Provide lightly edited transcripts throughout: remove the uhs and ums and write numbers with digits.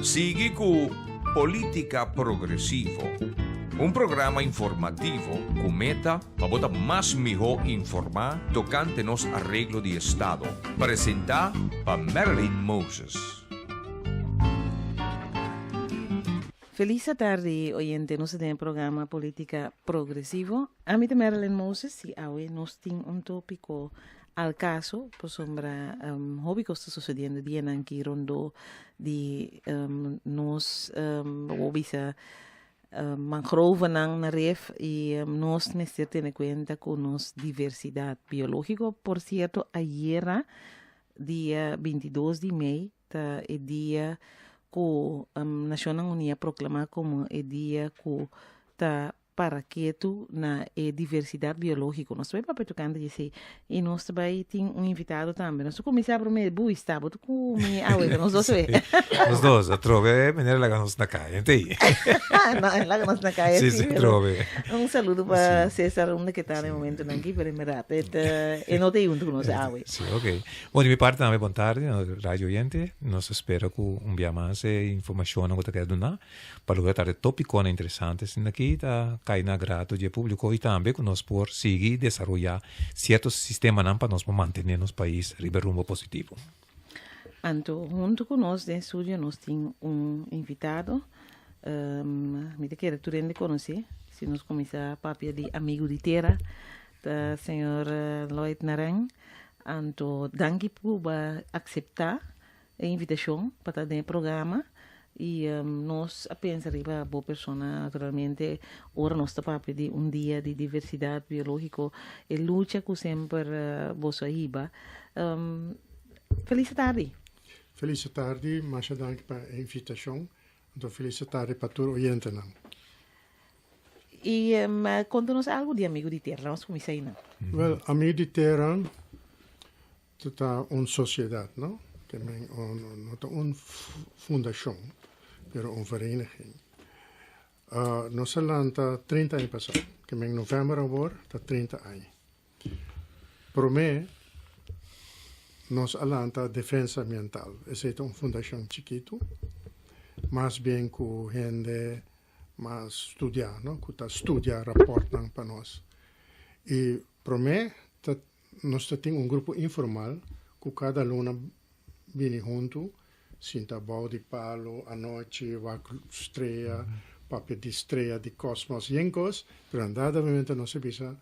Sigue con Política Progresivo, un programa informativo con meta para botar más mejor informar tocante nos arreglo de Estado. Presenta por Marilyn Moses. Feliz tarde, oyente. Nos tem programa Política Progresivo. A mim, Marilyn Moses, e hoje nós temos tópico al caso por sombra hobby que está sucedendo dia aqui rondo de nós bisa mangrove na ref e nós necessitamos ter conta com nossa diversidade biológica. Por certo, ayer, dia 22 de maio, é dia que a Nações Unidas proclama como é dia que está para quieto na diversidade biológica. Nós vamos para tocando dizer e nós também temos invitado também. Nós começamos primeiro bu estava tu com me awe nós dois Nós dois a trove menere la ganos na caia entei. Não, lá nós na caia. Sim, trove. Saludo para César onde que está no momento aqui para me rapet e não tem junto com nós awe. Sim, ok. Bom, de minha parte também boa tarde, rádio oyente. Nós espero que dia mais informação que quer dar para o tarde tópico interessante aqui tá cai na grato de público e também que nós por seguir desenvolver certos sistemas para nós manter nosso país em rumbo positivo. Então, junto com nós no estúdio, nós temos invitado. Me quero tu rende conhecer, se nós começar a papel de amigo de terra, da senhor Lloyd Narang. Então, danke por aceitar a invitação para estar no programa. E nós apenas arriba a boa pessoa, naturalmente, ora nós estamos de dia de diversidade biológica e luta que sempre você arriba. Feliz tarde. Feliz tarde, mais dank para a invitação. Então, feliz tarde para todos os oyentes. E conta-nos algo de Amigo de Terra, vamos começar aí, não? Well, Amigo de Terra é uma sociedade, não? Também uma fundação. Pero uma vereniging. Nós lançamos 30 anos passado, que em novembro agora está 30 anos. Para mim, nós lançamos defesa ambiental. Essa é uma fundação chiquita, mais bem que gente mais estudar, não? Que está estudando, reportam para nós. E para mim, nós temos grupo informal, que cada aluno vem junto. Sinta bau de palo, a noite, va estreia, papel de estreia de cosmos, yencos, pero andada momento não se bisa,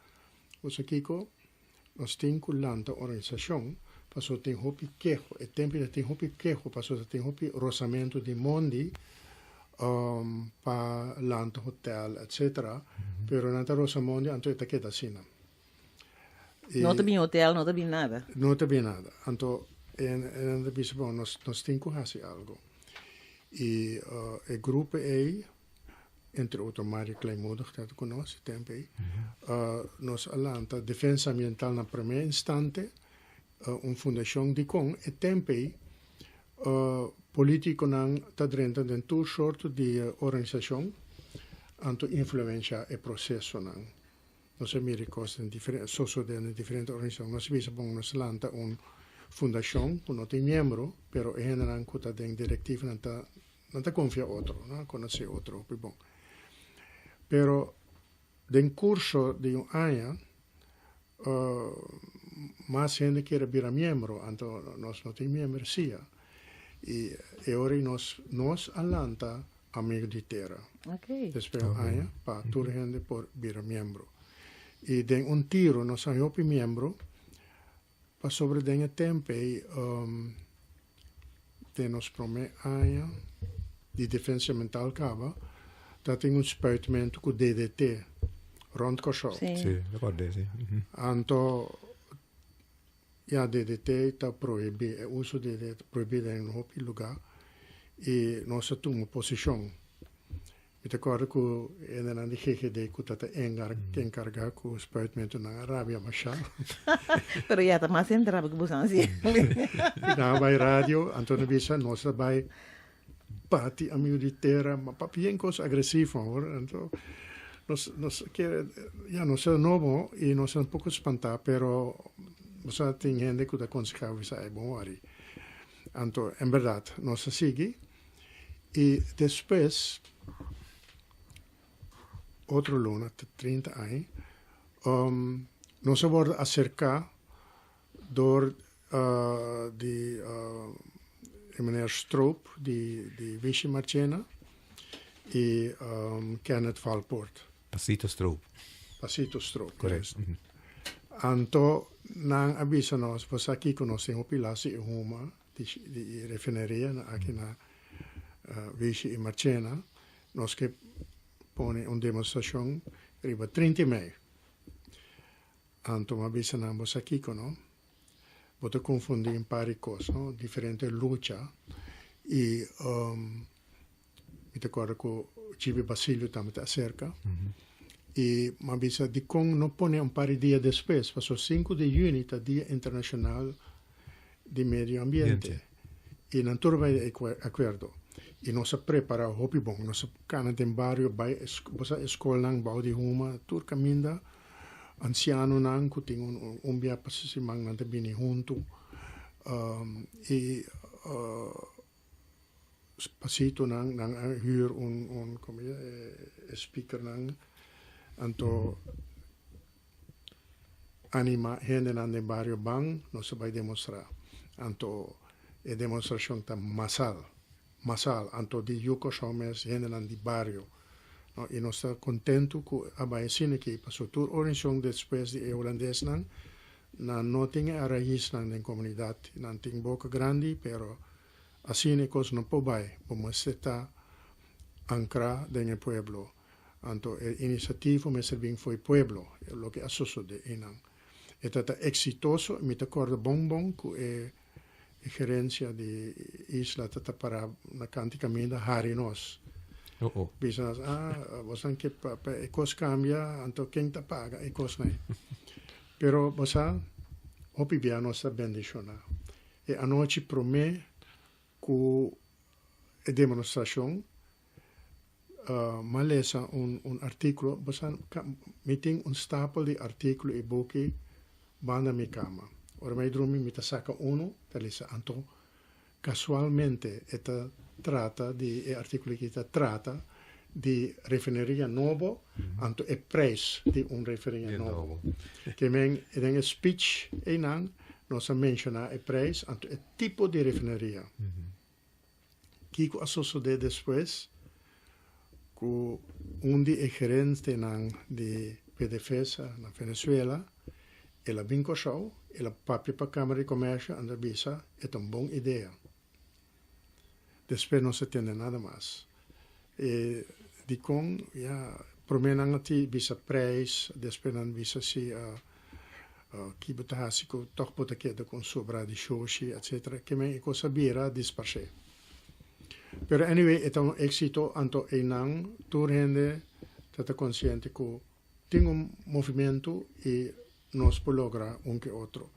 você Kiko, nós temos que lançar organização, passou tem hopi quejo, e tempo tem hopi quejo, passou tem hopi rosamento de mondi, para lançar hotel, etc. Pero nanta rosamondi, anto é taqueta assim. Não tem hotel, não tem nada. Não tem nada, anto en bisa bom nós temos que fazer algo e o grupo aí entre outros Mário Kleimoedig dat conosco tempo aí nós alanta defesa ambiental na primeiro instante uma fundação de com e tempo aí político não está dentro de todo sorte de organização anto influencia e processo não nós miricos em diferentes socio de diferentes organizações nós bisa bom nós alanta fundação, que não tem membro, pero em general que está em diretiva não está confia outro, não conhece outro, bom. Pero em curso de ano, mais gente quer vir membro, então nós não temos membresia. E agora nós alanta amigo de terra. Ok. Depois ano, para toda gente por vir membro. E em tiro nós somos membro. Pa sobre denga tempo temos primeiro ano de defesa ambiental cava, tá tem spuitamento com DDT rond Kosovo. Sim, ricordo, sì. Anto DDT está proibido, o uso de DDT proibido em um lugar e nós tomamos posição. Mi ricordo che erano di GGD che tata encarga con spuitamento na Arabia Machal. Pero ya está más entrado que vos así. Na vai radio, Antonio Bisa, nós vai bati amigo de terra, ma papien cosa agressivo, então nós quer já nós é novo e nós é um pouco espantado, pero você tem gente que aconselha isso é bom ali. Então, em verdade, nós segue Y después, otro luna, 30 años, no se va a acercar door die meneer Stroop, die Vichy Marchena, y Kenneth Valpoort. Pasito Stroop. Pasito Stroop. Correct. Anto, nang abisa nos, pues aquí conocemos pilasi huma, di refineria, aquí na Vichy y Marchena, nos que pone una demonstración, riba 30 Mei. Anto, abisa nang pues aquí no? Voto confundir in pari cose, no? Differente lucha. E mi ricordo che Cibi Basilio también acerca. E ma bisa di con non pone un pari dia después, pasó 5 de junio, il Dia Internacional di Medio Ambiente. E non turba accordo. E non si prepara hopi bon, non si cana in barrio, bei scuola nang bau di huma, tur caminda, anziano nang kuting umbia pasisimang nante bini junto e pasito nang huur un speaker nang anto anima gente nang de barrio bang no se vai demostrar anto e demonstración ta masal anto di yuko shomes gente nang di barrio. No, e nós estamos contentos com a baixinha que passou toda a organização depois de holandês não tem a raiz na comunidade, não tem boca grande, pero assim é coisa não pode vamos estar ancrar no pueblo. Então, a iniciativa me serviu foi pueblo, é o que associo de inang. E tata exitoso, me acordo bom com a gerência de isla tata para na canticamento Harinos. Bisa bosan que cos cambia, anto quem te paga e cos nei. Pero bosan hopi via nostra bendizione. E a noite pro me cu e demonstrazione ma lesa un articolo, bosan meeting un stapel di articoli e buchi banda mi cama. Ora mai drumi mi ta saca uno, te lesa anto casualmente tratta di articoli che tratta di refineria nuovo anto e prijs di un refineria nuovo che men in een speech non si menziona e prijs anto e tipo di refineria Kiko associo de después con un di gerente di PDVSA na Venezuela e la vinco show e la papia pa Camera di Commercio andar bisa è una buona idea. Después no se tiene nada más. Di con, ja, promenang ti bisa prijs, después nan bisa si kibutahasiko toch potakedo con sobra di shoshi, etc. Che me cosa bira disparse. Pero anyway, è un éxito anto enang, tu rende, tata consciente che tengo un movimento e nos può lograr un che otro.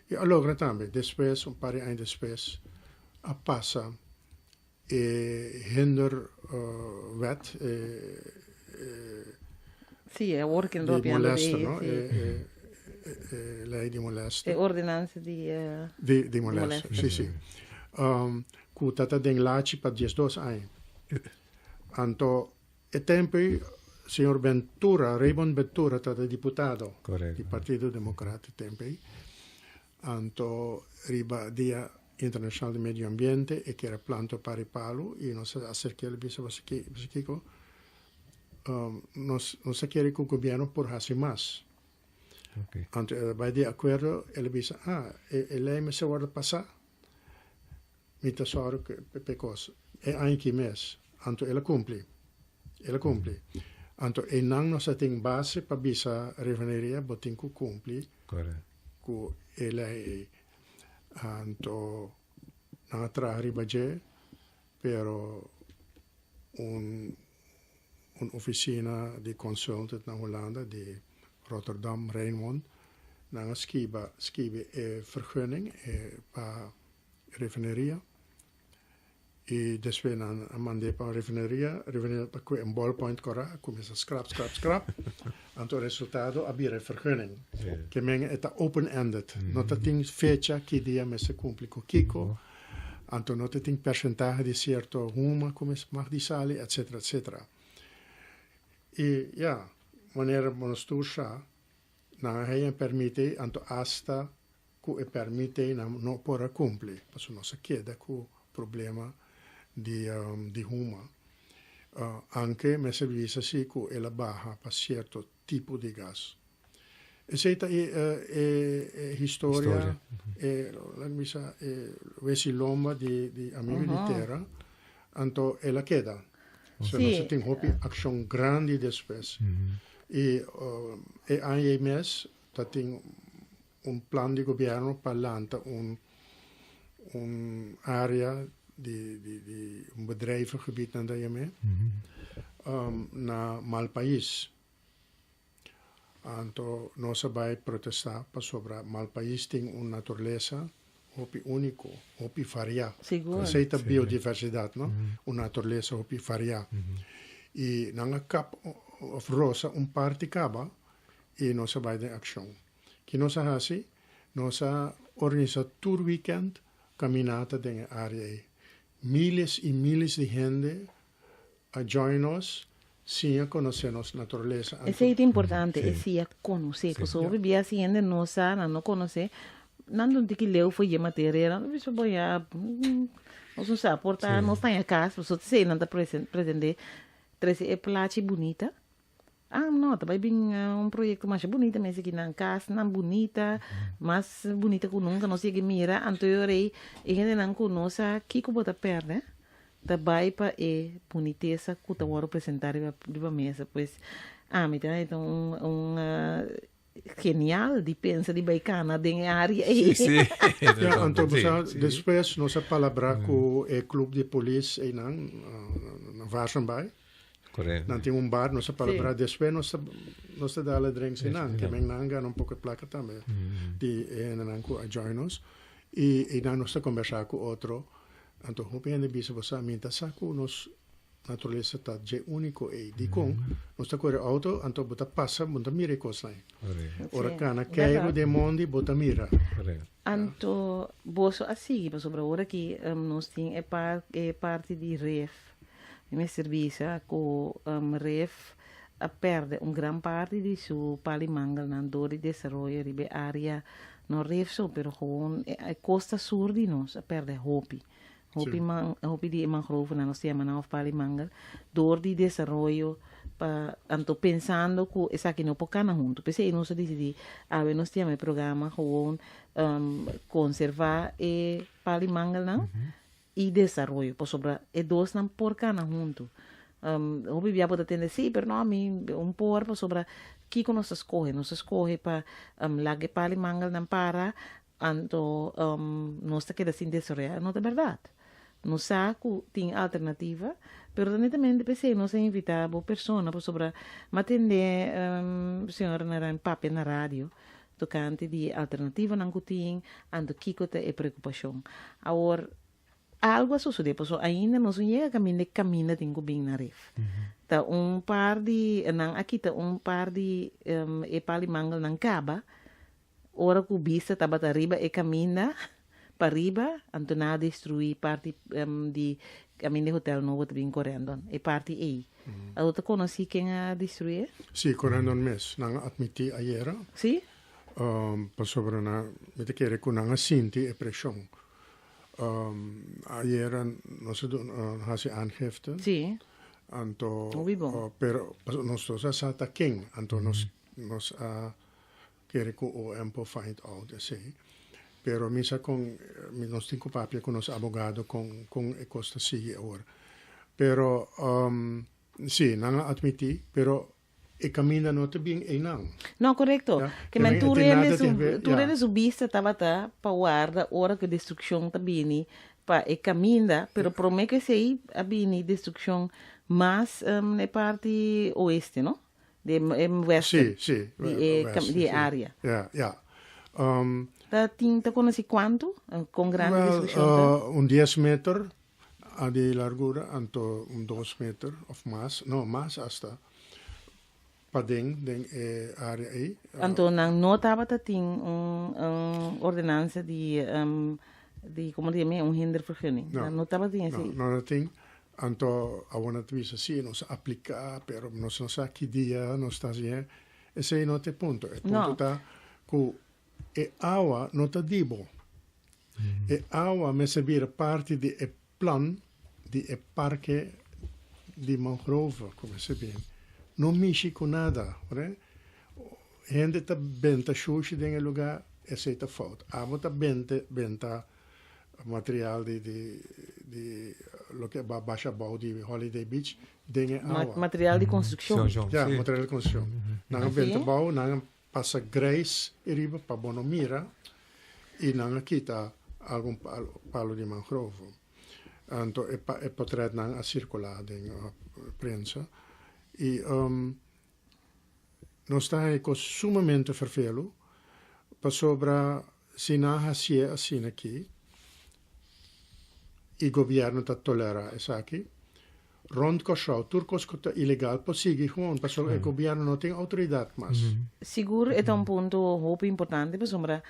E logra también, después, un par de años después, passa hinderwet sì, è working di molesta, no? Lei di molesta. E ordinanza di molesta, sì. Cu tata den laci per 12 anni. Anto, e tempi, signor Ventura, Raymond Ventura, tata diputato del Partito Democratico, tempi, anto riba dia Internacional de Medio Ambiente e che era planto pari palo e non si acerca il bisa basico non si chiede con il governo por hacer más. Anto vai di accordo e le bisa e lei mi se guarda passare mi tesoro per cosa e anche mes anto e la compli anto e non si tem base per bisa refineria botin cu compli cu e lei anto natra ribaje pero un'officina di consultant in Hollanda di Rotterdam Rijnmond na scrive vergunning per refineria e después na mande per refineria per cui un ballpoint corra come sa scrap anto risultato abbiare vergunning che men è open ended not a thing fecha che dia me se complico kiko Anto não tem percentagem de certo rumo, como mag die sali, etc, etc. E, ja, wanneer ons toestaan, dan hij permite, anto hasta, que permite, não para cumprir. Porque não se queda com o problema de rumo. Anche, me serviço assim, que ela barra para certo tipo de gás. Essa é história, esse lomba de amigo de terra, então ela queda. So, Sim. você tem uma ação grande depois. E a AMS tem plano de governo para lançar área de bedrijvengebied na Dayame, na Malpaís. Então, nós vamos protestar sobre Malpaís tem uma natureza único, varia. Seguro. Aceita biodiversidade, não? Uma natureza varia. E na cap of rosa parte caba e nós vamos em ação. Que nós fazemos, nós organizamos tour weekend caminhada na área. Miles e miles de gente a join us, sim, conhecer nossa natureza. Isso é importante, Sim. esse é conhecer, Sim. porque eu vivia assim, ainda não sabe, não conhecer, não tem que ler foi a matéria, não vejo bem, não sabe, portar, não está em casa, só sei, não está pretender, trazer é plate bonita. Não, também bem projeto mais bonito, mas aqui na casa, não bonita, mais bonita que nunca, não sei que mira, anterior e gente não conhece, que que bota perna, também para boniteza que eu vou apresentar de mesa, pois, então, genial de pensar de bacana de área aí. Sim. Ja, então, Sim. depois, nossa palavra com o clube de polícia aí na Varsenbay. Correto. Não tem bar, nossa palavra depois, nossa dá a drinks aí não, que bem não ganha pouco placa também. De não com join us e não nossa conversar com outro. Então, o bem de bisa você minta saco nos natureza tá de único e de com nossa corre auto, então bota passa, bota mira coisa aí. Correto. Ora Sim, cana verdade. quero de mondi bota mira. Correto. Anto, boso assim, sobre a hora que nós temos é parte de REF. Meu serviço, com REF, perde grande parte de sua palimangal na dor de desenvolvimento de área no REF, só, pero gewoon a costa sul de nós, perde hopi. Hopi de mangrove na nós temos na palimangal, dor de desenvolvimento, anto pensando que essa aqui não pode junto. Pensei, nós decidimos, nós temos um programa gewoon conservar e palimangal, não? E desenvolvimento, por sobre e dois não por cana junto. Eu vivia para atender sim, mas não a mim por sobre que nós escolhe para lá que pali mangal não para, então nós está assim desenvolver, não é verdade. Nós saco tem alternativa, mas honestamente pensei nós invitar a pessoa para sobre atender senhora na papel na rádio. Tocante de alternativa não tem, ando que é preocupação. Agora algo sucede, porque ainda não chega caminha tenho bem na REF. Tá par de aqui tá par de palimangal não caba. Ora que o vista tá bata riba e caminha para riba, então nada destruir parte de caminho de hotel novo também correndo. E parte aí. A outra conheci quem a destruir? Sim, correndo um mês, não admiti ayer. Sim? Para sobre na, me te quer que não sinti e pressão. Ayer nós hasi aangifte. Sim. Anto, Muy bom. pero nós todos sa taking, anto nós quer que o empo find out assim. Pero misa com nós tinha papel com nosso advogado com e costa sigue agora. Pero sim, não admiti, pero e caminha não te bem e não. Não, correto. Ja, Que também men tu tem nada reles tem ver, tu ja. reles o vista tava tá para guarda hora que destruição tá bini pa e caminha, pero promete que sei a bini destruição mas na parte oeste, não? De oeste. Sim, De área. Ja. Tá tinta conhece quanto com grande destruição. Well, 10 meter a de largura, anto 2 meter of mais, no, mais hasta padeng den área aí. Então não tava tá tem ordenança de como dizer, hindervergunning. No. Não estava assim. Não tem. Então, a uma visa sim, nós aplicar, pero nós não sabe que dia nós está assim. Esse aí não tem ponto. O ponto está que a água não está dibo. A água me servir parte do plano de parque de mangrove, como se vê. Não mexe com nada, né? Gente está benta xuxi em lugar, esse está falta. A água está benta material de lo que va baixa bau de Holiday Beach dengue água. Material de construção. Ja, material de construção. Nanga benta bau, nanga passa grés riba para bono mira e nanga kita algum palo de mangrove. Então é potret nanga a circular dengue prensa e nós está sumamente vervelo para sobra se na hasia assim aqui e o governo está tolera isso aqui. Rond Kosovo, turcos que está ilegal, pode seguir gewoon, porque o governo não tem autoridade mais. Seguro é um ponto muito importante, porque sombra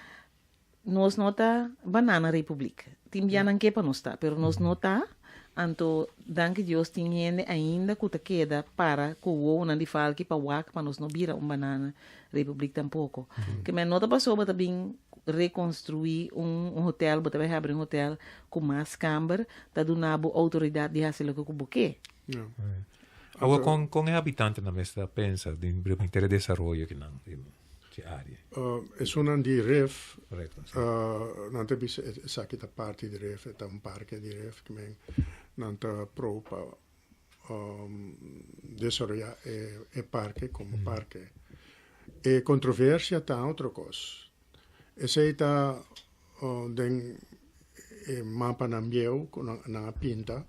nós não está banana república. Timbianan que para nós está, pero nós não está. Então, danke Deus, tinha ainda que queda para que o não de falque para o para nós não vira banana república tampouco. Que me nota passou para também reconstruir hotel, botar vai abrir hotel com mais câmara, tá do nabo autoridade de fazer o que o buquê. Agora com o habitante na mesa pensa de interesse de desenvolvimento que não área. É uma de REF, Correto. não tem essa aqui da parte de REF, é um parque de REF que não está pro para desenvolver o parque como parque. E controvérsia está outra coisa. Esse está den mapa na meu na pinta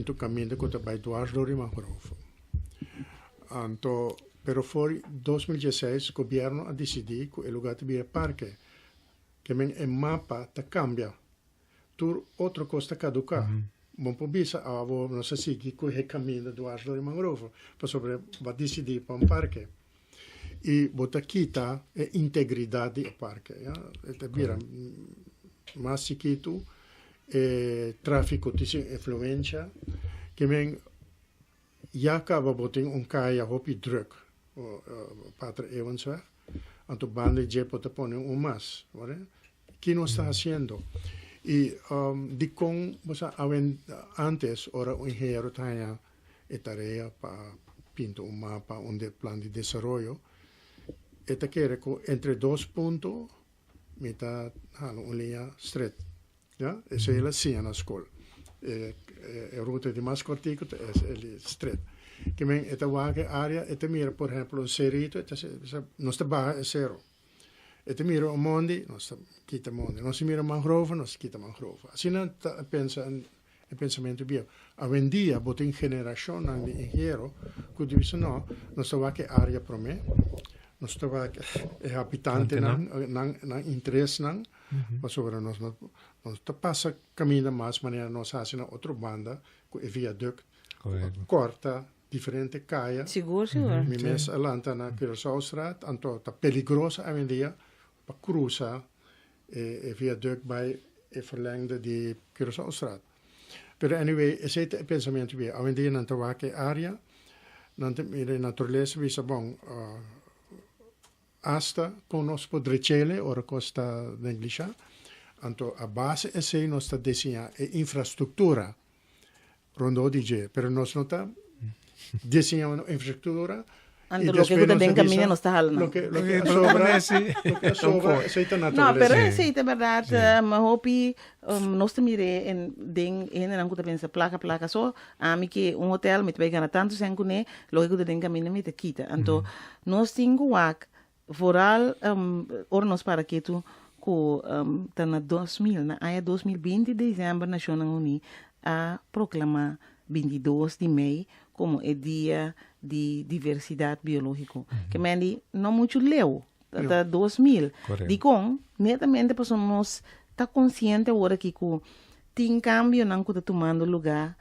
o caminho que vai doar do mangrove. Então, pero foi 2016 o governo a decidir que o lugar de vir parque que o mapa ta cambia. Tur outra coisa caduca. Bom por bisa não sei se que o caminho do do mangrove para sobre vai decidir para parque. E bota quita a integridade do parque. Então, vira mais chiquito, tráfico de influência, que já acaba botando caia hopi druk, Patra Evansweg, então banda de pode pôr mais, que não está fazendo. E de com, antes, ora o engenheiro tinha a tarefa para pintar mapa onde plano de desenvolvimento. Esta quiere que entre 2 pontos, mitad una línea straight. ¿Ya? Esa es la silla en la escuela. La ruta de más cortico es el straight. Que esta área, esta mira, por ejemplo, un cerrito, no está baja, es cero. Esta mira un monte, no está quita monte. No se mira mangrove, no se quita mangrove. Así no piensa el pensamiento bien. Hoy en día, botin generación de ingenieros que dicen, no está baja área para mí. Nós estava habitante não interesse não, mas sobre nós passa caminho mais maneira nós fazemos outra banda com viaduto corta diferente caia. Seguro. Mi mes alanta na Curaçao-straat, então tá perigoso hoje em dia para cruzar o viaduto by o verlengde de Curaçao-straat. Pero anyway, esse é o pensamento bem. Hoje em dia não está aqui área, não tem natureza visa bom. Hasta con nos podrecele ora costa negligea, anto a base esse nostra designa e infrastruttura rondo DJ, pero nos nota designa una infrastruttura Anto lo que tú ten camino no está halna. Lo que sobra, sei ta naturaleza. No, pero sei ta verdad, ma hopi nos te mire en não que pensa placa so, a mim que hotel me vai ganhar tanto sem cune, lo que tu ten camino me te quita. Anto nos tingo wak vooral ornos para que tu ko tá na 2000 na aya 2020 dezembro Nações Unidas a proclamar 22 de maio como o dia de diversidade biológica que mendi não muito leu tá 2000 de com netamente pessoas tá consciente agora que tem cambio não que tá tomando lugar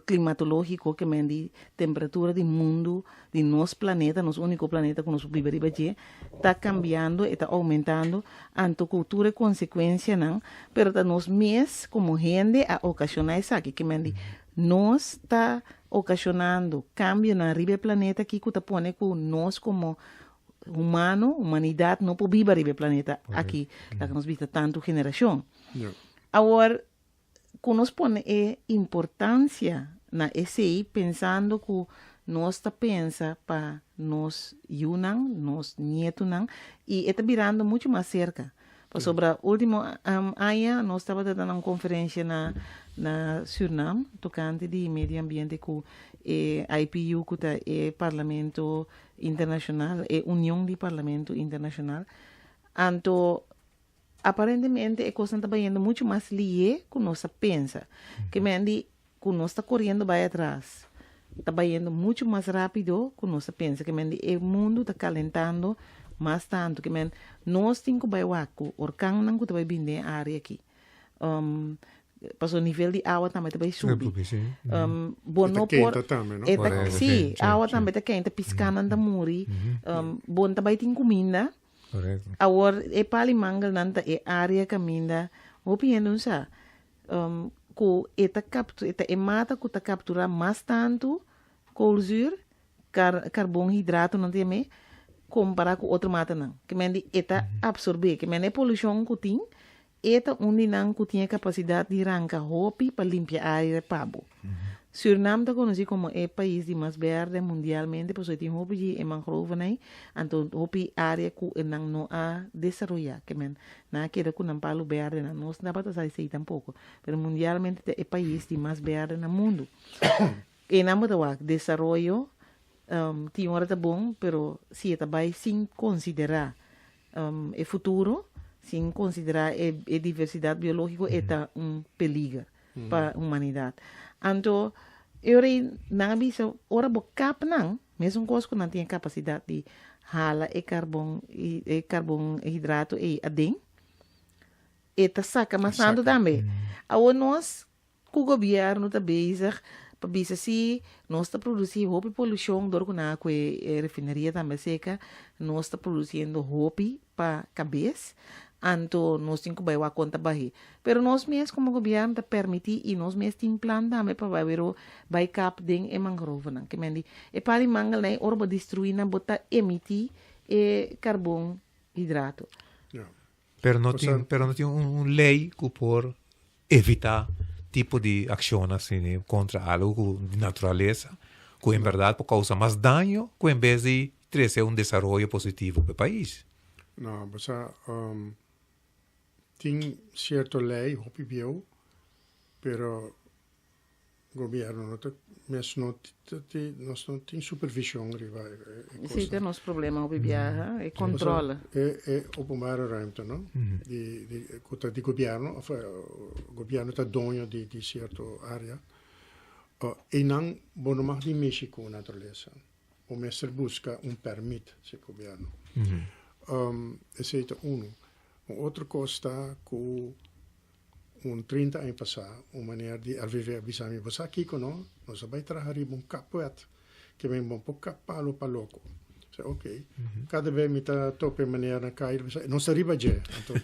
climatológico, que men di temperatura do mundo, de nosso planeta, nosso único planeta que nós vivemos aqui, está cambiando e está aumentando, anto cultura e consequência não, pero tá nós mesmos como gente a ocasionar isso aqui, que men di nós está ocasionando cambio na riba planeta que está pone com nós como humanidade não pode viver no planeta aqui, que nós vimos tanto geração. Ja. Agora, quando nós põe a importância na SI, pensando que nós está pensa para nós unam, nós nietos, e está virando muito mais cerca. Sobre o último ano, nós estava dando uma conferência na Suriname, tocante de meio ambiente com IPU, que é Parlamento Internacional, é União de Parlamento Internacional. Então, aparentemente, a coisa está indo muito mais lié com nossa pensa. Que mendi, que nós está correndo vai atrás. Está indo muito mais rápido com nossa pensa. Que mendi, o mundo está calentando mais tanto. Que mendi, nós temos que vai com orcão não que vai vir a área aqui. Passou o nível de água também vai subir. Bom não por também, não? Sim, a água também está quente, piscando anda muri. Bom também tem comida. Correto. Agora, para mangal nanta área caminda, opinião sa, que eta mata que está capturar mais tanto colzur, carboidrato não tem me, comparar com outro mata não. Que mendi eta absorver, que mendi poluição que tem, eta onde não que tinha capacidade de arrancar roupa para limpar a área pabo. Suriname está conhecido como o país de mais verde mundialmente, por isso tem roupa de mangrove, né? Então, roupa área que não há desenvolvido, que men, na queda que não palo verde, não nós não pode sair tampouco, mas mundialmente é o país de mais verde no mundo. E não pode haver desenvolvimento, tem hora tá bom, pero se está bem sem considerar o futuro, sem considerar a diversidade biológica, é perigo para a humanidade. Então, eu não vi ora bocap não, mesmo coisa que não tem capacidade de hala e carboidrato e adem, e tá saca maçando também. Agora nós, com o governo tá bezig, para ver se nós está produzindo roupa poluição, dor com a refinaria também seca, nós está produzindo roupa para cabeça. Então, nós temos que ver a conta barri. Pero nós mesmos, como governo, está permitir e nós mesmos temos plano também para ver o backup de mangrove. Que mendi, e para o mangal, né, orba destruir, na botar emitir carboidrato. Ja. Pero não tem lei que por evitar tipo de ação assim, contra algo de natureza, que em verdade pode causar mais dano, que em vez de trazer desenvolvimento positivo para o país. Não, mas tem certa lei, opinião, pero o governo não tem supervisão. Sim, tem nosso problema, opinião, e controla. É openbare ruimte, não? De governo, o governo está dono de certa área, e não bom mais de mexer com a natureza. O mestre busca permit, se governo. Esse é outra coisa que 30 anos passado, uma maneira de viver a visão de você aqui, nós vamos trabalhar um capoete, que vem um pouco capalo para louco. Ok, cada vez me está tope maneira na cair, não se arriba já, então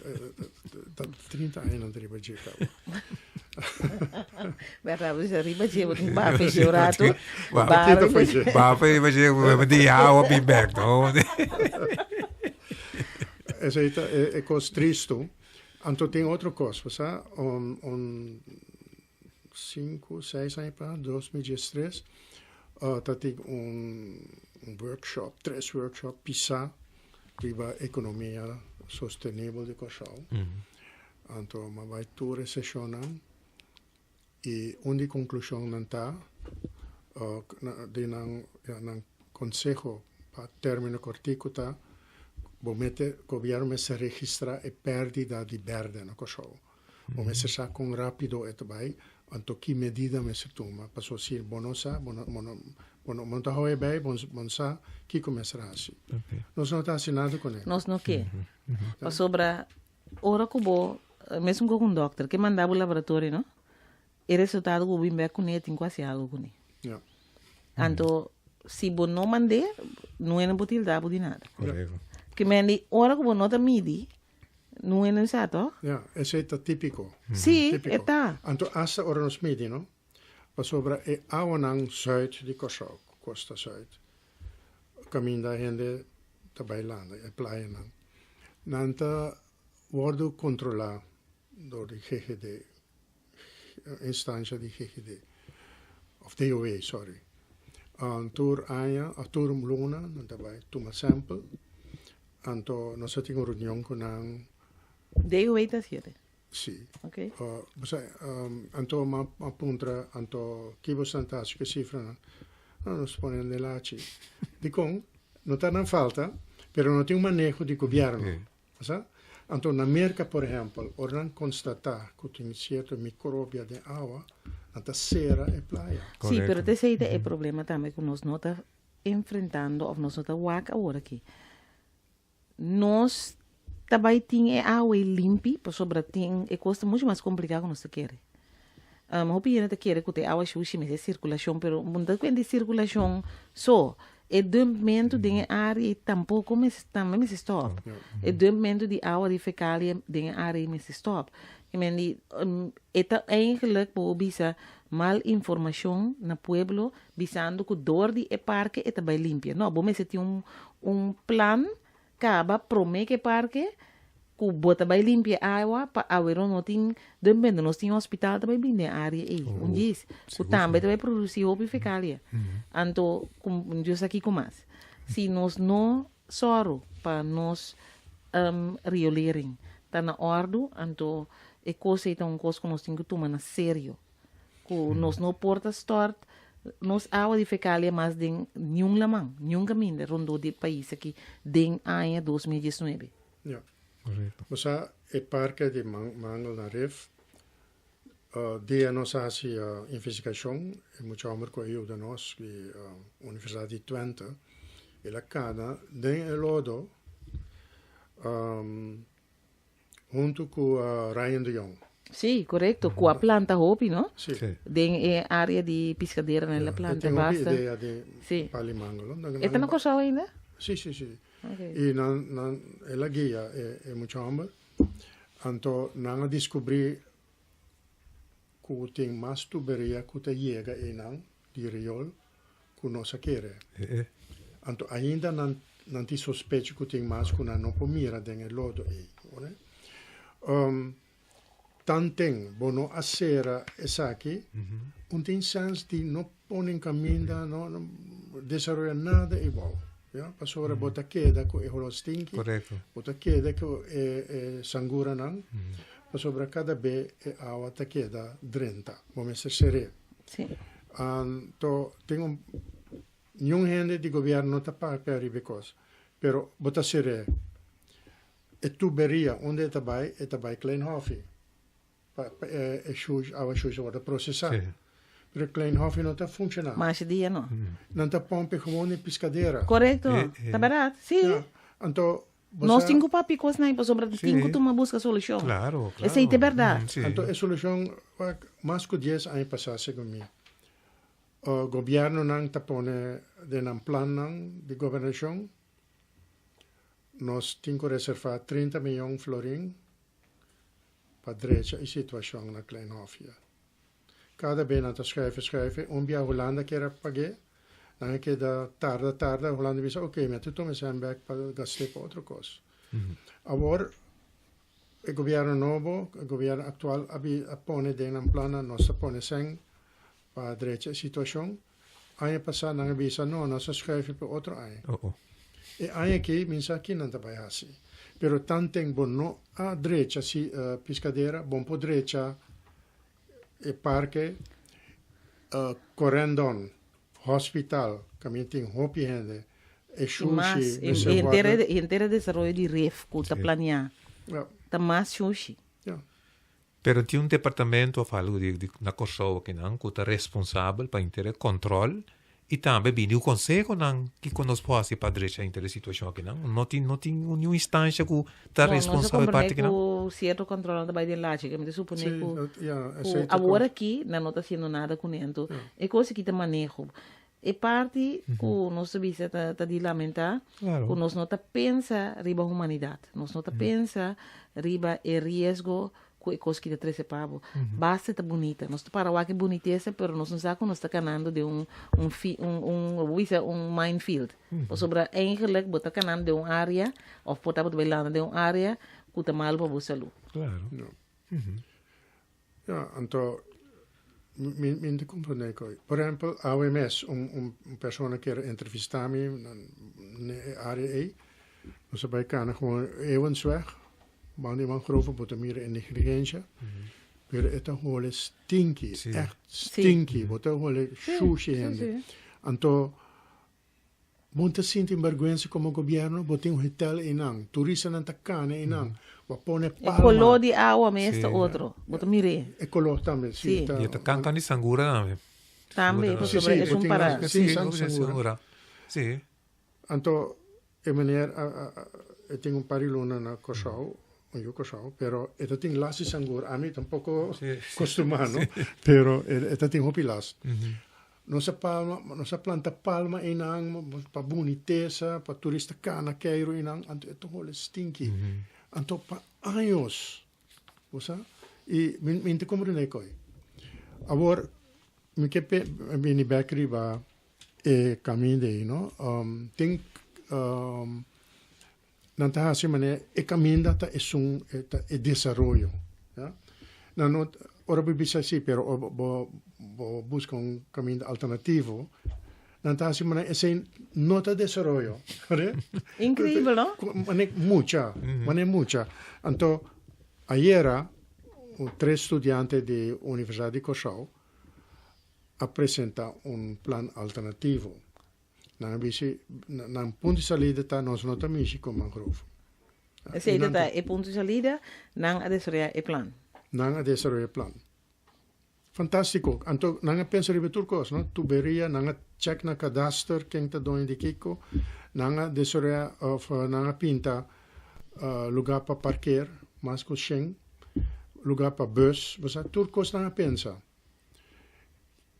30 anos não arriba já. Verdade, se arriba já, vou ter bafe chorato. Bafe, mas de água bem back, não? Essa é coisa triste. Então tem outra coisa, sabe? 5, 6 anos para 2013, tem workshop, 3 workshops, PISA, que é economia sustentável de Cochal. Então, vai toda sessão e onde conclusão não está, de um conselho para término cortico está, o governo se registra a perdita di verde no Kosovo. O se sa con rapido e vai, anto que medida me se toma, passou ser bonosa, monta hoe bei, bonsa, que começará assim. Nós não está assinado com ele. Nós não quer. Sobre ora que bo, mesmo com um doctor que mandava o laboratório, não? e resultado que bem com ele tem quase algo com ele. Ja. Então, se você não mande, não é utilidade de nada. Correto. Porque mendi, hora que você não midi, não é necessário. Ja, esse é típico. Sim, Típico. está. Então, essa hora nos midi, não? Para sobre a awanang zuid de Kosovo, Costa Zuid. Caminho da gente da bailando, é praia não. Nanta wordt controlado door de GGD, instância de GGD, of DOE, sorry. Tour Aya, a Tour Luna, nanta vai toma sample. Anto nós temos uma reunião com ang Daí eu eita siete. sim. Ok. Anto ma apuntra anto kibo santas que cifra não nos põe nell'aci. Dico, não está na falta, pero não tem manejo de governo. Sa? Anto na América, por exemplo, ora constatar que tem certo micróbio de água, anta cera e praia. Sim, pero te sei é problema também que nós não está enfrentando, ou nós não está waka agora aqui. Nós também tem água limpa, por sobre tem é coisa muito mais complicada que nós queremos. Eu penso que quer que a água sushi mas é circulação, pero muita coisa de circulação só é dumpamento de área e tampouco mas também me stop. É dumpamento de água de fecália de área me stop. Eu meni é eigenlijk por bisa mal informação na pueblo bisando que dor de parque é também limpa. Não, bom mas tem plan acaba promete que parque que bota bem limpar água para haver não tem também nós tem hospital também bem na área aí onde diz que também vai produzir roupa fecália então como eu aqui com mais se nós não soro para nós regularem tá na ordem então é coisa então coisa que nós temos que tomar na sério que nós não porta start nós água de fecália mais de nenhum lamang nenhum caminho rondo de país aqui de ano 2019 Ja. Correto. Você é parque de Mangal na Ref. Dia nós faz investigação, é muito amor com eu da nós, que Universidade de Twente, e lá cada den el lodo, junto com Ryan de Jong. Sim, correto. Com a planta hopi, não? Sim. Sim. Tem área de pescadeira na planta, Tenho uma basta. ideia de Sim. Palimangalo. Está na coisa ainda? Sim, sim, sim. Ok. E ela guia é muito amor. Então, não descobri que tem mais tuberia que chega e não de riol que nós queremos. Então, ainda não te suspeito que tem mais que não pode mirar dentro do lodo aí, né? Tanto bono a sera essa aqui, não tem chance de não pôr em caminho, não desenvolver nada igual. Ja, pas ora bota queda que é holostinki, Correto. bota queda que é sangura não, pas sobre cada vez é água ta queda drenta, vamos ser sere. Sim. Então tem nenhum gente de governo não tá para arriba coisa, pero bota sere. E tuberia onde tá vai Kleinhofi, é sujo, água suja ora processar. Sim. Pero Kleinhofi não tá funcionando. Mais dia, não? Não tá pompe gewoon em pescadeira. Correto. Tá barato? Sim. Ja, então, Nós temos papi coisa não é sobre temos que tomar busca solução. Claro, claro. Essa aí é verdade. Sim. então a solução mais que 10 anos passados comigo. O governo não está pondo um plano de governação. Nós temos que reservar 30 milhões de florins para direita a situação na Kleinhofia. Cada vez nós escreve, via Holanda quer pagar, não é que da tarde, a Holanda diz, ok, mas tu tomas back para gastar para outra coisa. Agora, o governo novo, o governo atual, põe de um plano, nós põe sem para a direita a situação. Ano passado, não avisa, não, nós escreve para outro ano. E ano aqui, minha aqui não vai assim. Pero tanto tempo não a direita, se pescadeira, bom por direita, e parque, correndon, hospital, também tem roupa gente, e sushi, e inteira desenvolvimento de REF, que está planeado. Está mais sushi. Pero tem departamento, eu falo, na Kosovo, que está responsável para ter controle E também bem o conselho não que conosco pode para direita entre a situação aqui não tem nenhuma instância que está responsável parte que não certo controle da baile lá que me supone que agora aqui não está sendo nada com isso é coisa que te manejo é parte que nós sabia tá de lamentar que nós não tá pensa riba humanidade nós não tá pensa riba e risco que coisa que te trece pavo basta tá bonita nós tá para lá que boniteza pero nós não sabe que nós tá canando de um minefield ou sobre eigenlijk bota canando de área ou bota belando de área que tá mal para a saúde claro então me compreende que por exemplo a OMS pessoa que entrevistar-me na área aí nós vai canando gewoon eeuwensweg maar die mangroven moeten meer in de ingrediënten. Maar het is gewoon stinky, echt stinky. Het is gewoon sushi. Então, muita gente vergonha como governo, botem hotel inang, turista não tá cana inang, põe palma. O color de água mesmo outro, botem mire. O color também, sim. E tá cancan de sangura também. Também, é um para. Sim, sangura. Sim. Então, de maneira, eu tenho pariluna na Cochau. Yo cosao, pero esta ting lasi sangur, a mí tampoco costumano, pero esta ting hopi las. No se planta palma inang, pa boniteza, pa turista cana keiro inang, anto esto hole stinky. Anto pa años, osa? Y me te comprende koi. Agora, me que beni bakery ba caminde, no? Nanta assim mané e caminho tá é desenvolvimento, já não ora bibisa assim, pero busca caminho alternativo. Nanta assim mané é nota desenvolvimento, né? Incrível, não? Mané mucha. Então, ayer 3 estudiantes de Universidade de Cochau apresentam plan alternativo. Nang punto de salida tá nós não estamos com mangrove. Essa é o ponto de salida, não a desarrollar o plano. Não a desarrollar o plano. Fantástico. Então, não a pensar em turcos, não? Tuberia, não a check na cadastro, quem está doendo de Kiko, não a desarrollar, não a pinta lugar para parquear, mas com Schengen, lugar para bus, você turcos não a pensa.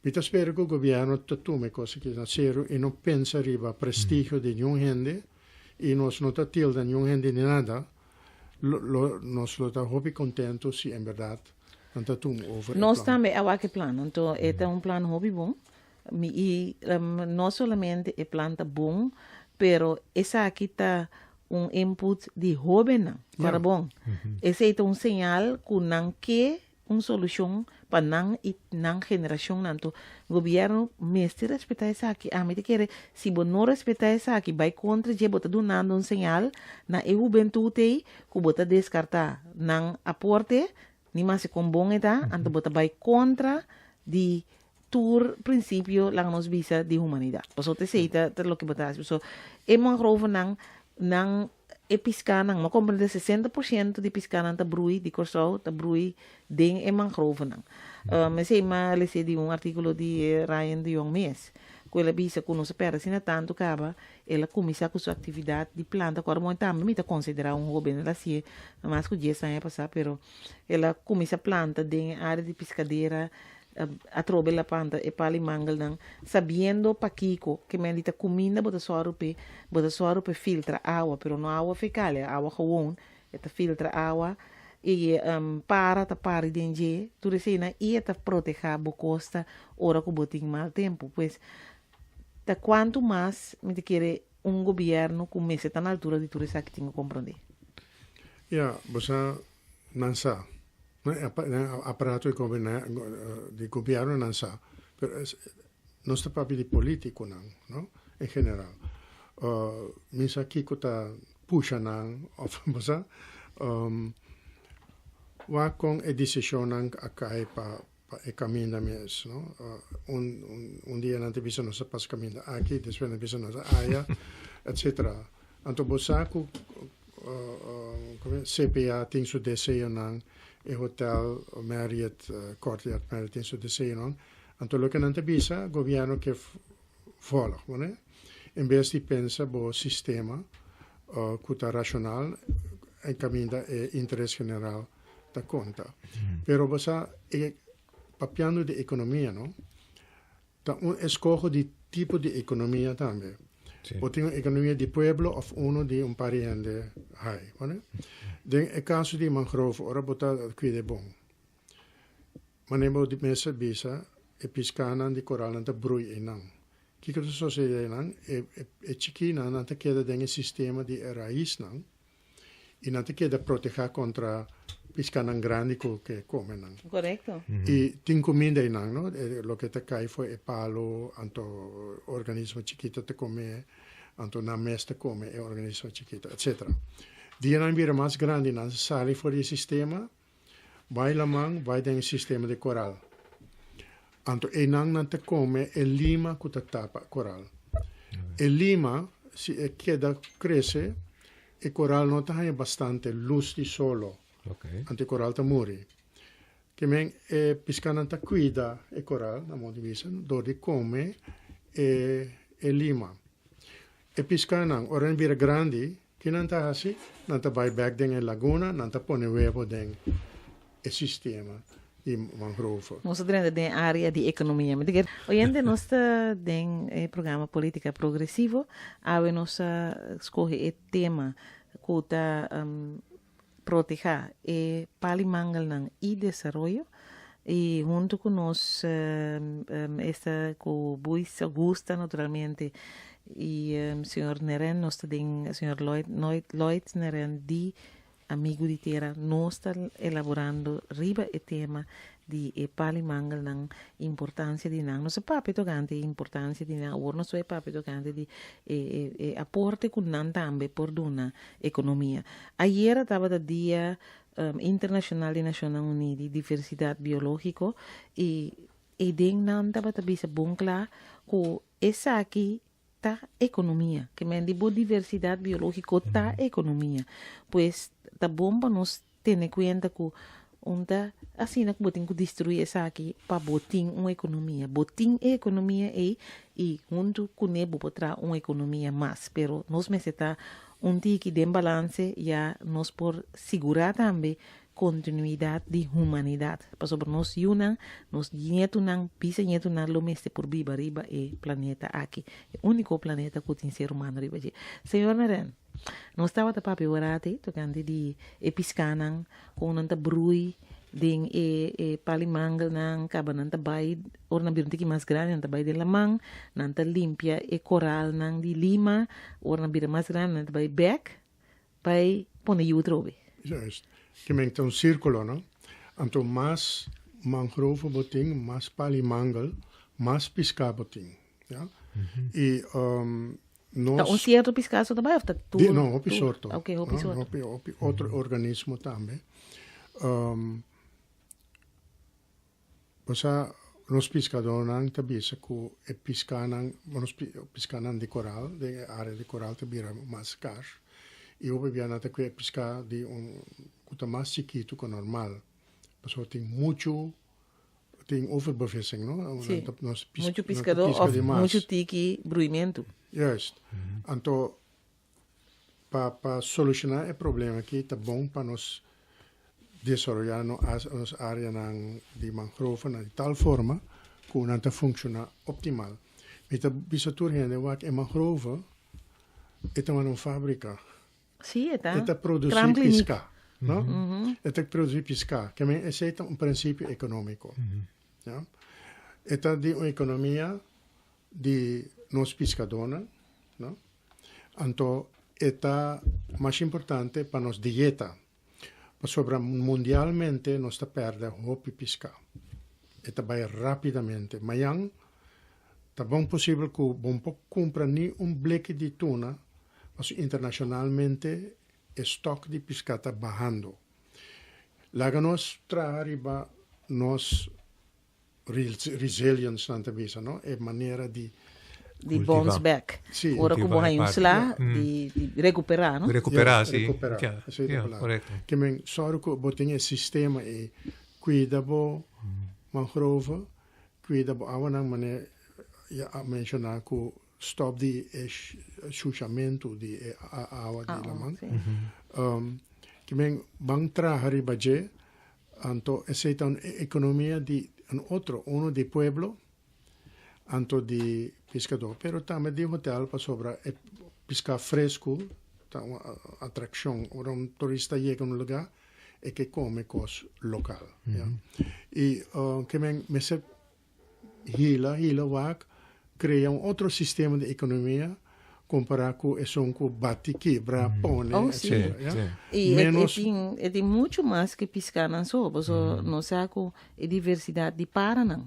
Eu espero que o governo tome coisas que são sérias e não pense riba prestígio de nenhuma gente e nós não tilda nenhuma gente de nada. Nós estamos contentos se em verdade não estamos over. Nós também há aquele plano, então é plano hobby bom e não somente é plano bom, pero essa aqui está input de hobby não, para bom. Esse é sinal que não quer solução para não geração nanto governo mestre respeitar essa aqui a mim quer se você não respeitar essa aqui vai contra je bota dando sinal na juventude que bota descartar não aporte ni mais com bom eta anto bota vai contra de tur princípio lá nos visa de humanidade posso te sei tá lo que botas so é mangrove não e piscana, não compreende 60% de piscana tá brui de Corsol, tá brui de mangrove não. Mas sei mas lesse de artigo de Ryan de Young Mes, que ela bisa que não se perde assim tanto caba, ela começa com sua atividade de planta, agora muito também me tá considerar hobby ela se, mas que dia sai passar, pero ela começa planta de área de pescadeira a trobe la planta e pali mangal nang sabiendo paquico que me dita comida bota suaro pe filtra agua pero no agua fecal agua gewoon eta filtra agua e para tapar dengue tu resina e eta proteger bo costa ora que botin mal tempo pues ta quanto mais me te quere governo que me está na altura de tu resa que tenho compreender você não sabe aparato di governo non sa, non sta proprio di politico, no? In generale. Mi sa chi cosa pusha cosa va con e decisione a kai pa e cammina mes, no? Un dia non bisogna sa pas cammina aqui, después non bisogna sa aia, eccetera. Anto bosaku CPA ting su desejo e hotel Marriott Courtyard Marriott in su desejo non anto lo che non te bisa governo che volgen, né? Em vez de pensar no sistema que está racional, encaminha o interesse general da conta. Pero você papiando de economia, não? Tá escolhe de tipo de economia também. Sì. Ou tem uma economia de pueblo ou de pariente high, né? No caso de mangrove, ora botar cuide bom. Manemo de mesa bisa e piscana de coral nanta brui enang. Que que sucede enang e chiquina nanta queda den sistema de raiz nang e nanta queda proteger contra piscana grande que come nang. Correcto. E tem comida enang, no? Lo que te cai foi palo, anto organismo chiquito te come, anto na mesta come e organismo chiquito, etc. Die nang vira mais grande nang sali fuori il sistema. Vai lamang, vai den sistema de coral. Anto enang nante come e lima que tapa coral. E lima, si queda cresce, e coral non ha bastante luz di solo. Ok. Ante coral ta muri. Che men e piscananta cuida e coral, na modo di vista, dove come e lima. E piscanan, ora in vira grandi, che nanta hasi, nanta vai back den e laguna, nanta pone uevo den e sistema di mangrove. Nós temos de área de economia. Mas hoje nós tem programa política progressivo. Aí nós escolhe o tema que está proteger e palimangal e desenvolvimento. E junto com nós esta com Buisa Augusta naturalmente e senhor Neren nós tem senhor Lloyd Neren de amigo di terra, nós estamos elaborando riba o tema de palimangal ng importância de nang. Nós papi tocante importância de nang, ou nós é papi tocante de aporte com nang também por dona economia. Ayer estava o dia internacional de Nações Unidas de diversidade biológica e den nang estava bisa bom claro que essa aqui tá economia, que me digo diversidade biológica tá economia, pues tá bom para nós ter em conta que onda assim que botem que destruir essa aqui para botin uma economia e junto com nebo para uma economia mais, pero nós me está tique de balance já nós por segurar também continuidade de humanidade. Para nós yunan, nós nyetunan, pisa nyetunan lo meste por viva riba e planeta aqui. O único planeta que tem ser humano riba. Senhor Naren, nós estava papi orate, tocante de piscanan, com nanta brui, den palimangal nang kaba nanta bay, or na birunti ki mas grande, nanta bay de lamang, nanta limpia coral nang di lima, or na birunti mas grande, nanta bay back, bay pone yutrobe. Juist. Que men tem círculo, não? Anto mais mangrove boting, mais palimangal, mais pisca boting, ja? E nós Tá certo piscaço também, tá tudo. Não, opi sorto. Ok, opi sorto. Opi outro organismo também. Posa nos pescadores não tabisa que é piscanan de coral, de área de coral tabira mais caro. E eu bebia nada que pescar de cuta mais chiquito que normal. Pessoal tem overbevissing, não? Sim. Muito pescador ou muito tique bruimento. Juist. Então, para solucionar o problema aqui, tá bom para nós desenvolver as áreas de mangrove de tal forma que não está funciona optimal. Mas a bisatura é que mangrove é uma fábrica. Sim, Está produzir pesca, não? Está produzir pesca, que é um princípio econômico. Ja? Está de uma economia de nós pescadores, não? Então, está mais importante para nós dieta. Sobre mundialmente nós está perdendo hobby pesca. Está vai rapidamente. Amanhã está bom possível que bom pouco compra nem bleque de tuna. Mas internacionalmente o estoque de pesca está bajando. Lá nós trabalhamos nós resilience nanta bisa, no? É maneira de bounce back. Sì, ora come hai un sla di recuperare, no? Recuperare, sì. Recuperare, Corretto. Che men soro che botin sistema e cuida bo mangrove, cuida bo awana mane mencionar que stop di chuchamento di água de lamang. Que men bang trahari baje anto aceita una economia di un otro, uno di pueblo, anto di pescador, pero também di hotel para sobra pescar fresco, uma atração, um turista chega num lugar e que come coisa local. E que men mese hila wak cria outro sistema de economia comparar com esse que bate, quebra, põe, etc. E tem muito mais que piscar na sopa, não sei como a diversidade de Paraná.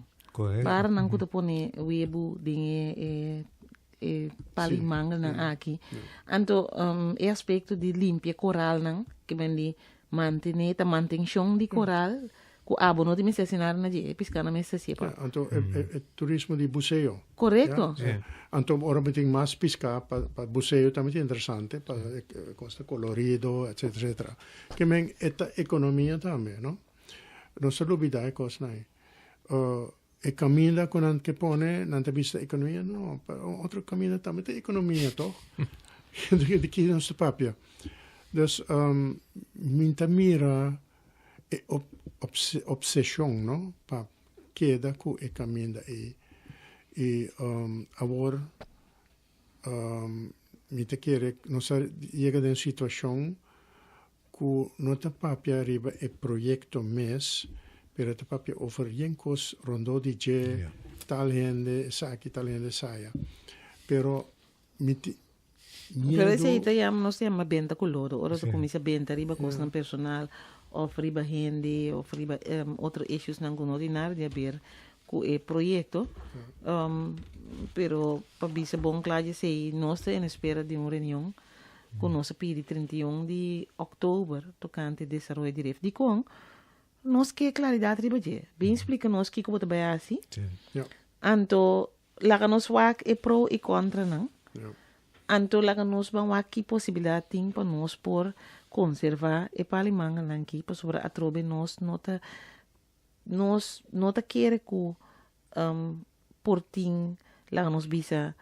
Paraná que tu põe o ebo de palimanga na aqui. Então, é aspecto de limpia coral não, que vem de manutenção de coral. Com abo não tem se assinar na dia piscar na mesa se pa. Então turismo de buceo. Correto. Então ora tem mais piscar para buceo também é interessante para costa colorido, etc. Que men esta economia também, não? Não se olvida é coisa não. E caminha com que pone na vista economia não, outro caminho também tem economia to. De que não se papia. Dus minta mira obsessão, não? Para queda com o caminho e agora me te quer não sei chega em situação que não te papia arriba e projeto mês pero te papia overeenkomst rondo di je tal gente saia pero pero esse aí não se chama benta coloro ora tu começa benta riba coisa personal of riba gente of riba outros issues não ordinário de haver com o projeto pero para bisa bom claro sei nós estamos em espera de uma reunião com nossa pedi 31 de outubro tocante desenvolvimento direto de com nós que claridade riba je bem explica nós que como trabalhar assim anto lá nós wak é pro e contra não anto lá nós vamos aqui possibilidade tem para nós por conservar e palimanga aqui para sobre a trobe nós nota querer que portim lá nos bisa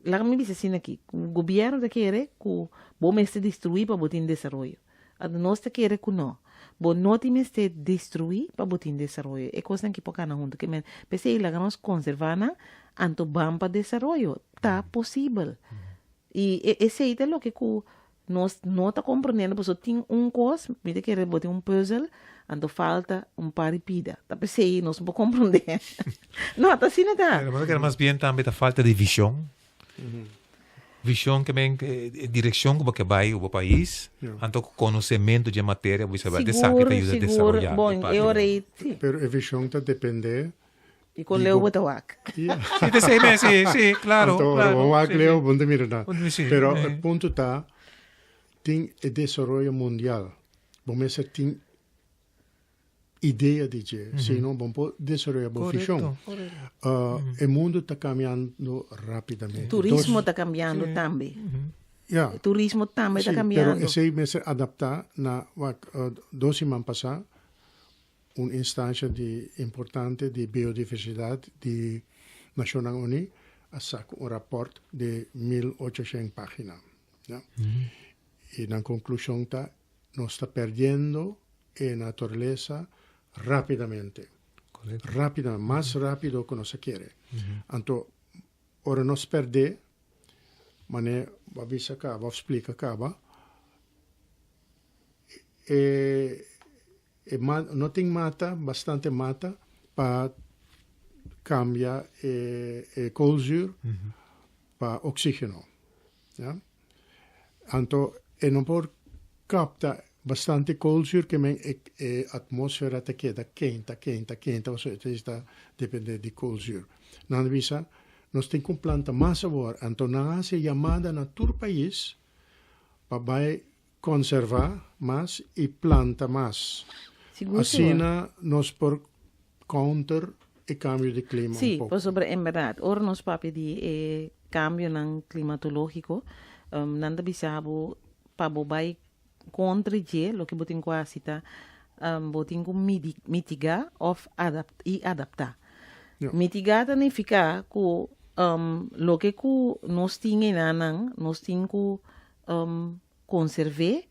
lá me bisa assim aqui o governo tá querer que bom se destruir para botar em desenvolvimento a nós tá querer que não bom não tem se destruir para botar em desenvolvimento é coisa que pouca na junto que men pensei lá nós conservar na anto bam para desenvolvimento tá possível e esse aí é o que nós não está compreendendo, porque tem coisa, me quer botar puzzle, então falta par de pida. Tá pensei, nós não podemos compreender. Não, está assim, não tá? Mas que mais bem também a falta de visão. Visão que vem, direção que vai o país, então conhecimento de matéria, você vai saber que ajuda a desenvolver. Bom, eu rei. Pero a visão está depende. E com leu o tawak. Sim, claro. Então, o wak leu, bom de mirar. Pero o ponto está tem o desenvolvimento mundial. Vamos ter ideia de que, senão vamos desenvolver a visão. O mundo está caminhando rapidamente. Turismo está cambiando também. Turismo também está cambiando. Pero esse mês adaptar na 2 semanas passadas uma instância importante de biodiversidade de Nações Unidas a saco um rapport de 1800 páginas. E na conclusão está, nós está perdendo a natureza rapidamente. Rapidamente, mais rápido que nós queremos. Então, ora nós perdemos, mas vou avisar cá, vou explicar cá, não tem mata, bastante mata, para cambiar colzure para oxígeno. Então, e não pode captar bastante colzure que a atmosfera está quente, ou seja, está depende de colzure. Não visa, nós temos que plantar mais agora, então não há chamada na todo o país para conservar mais e plantar mais. Assim, nós por counter o cambio de clima. Sim, por sobre em verdade, ora nós papi de cambio climatológico, nanda bisabo para bobai contra o que botin quase tá botin com mitigar ou adaptar. Ja. Mitigata significa que lo que nós tinha nanang, nós tinha que conservar,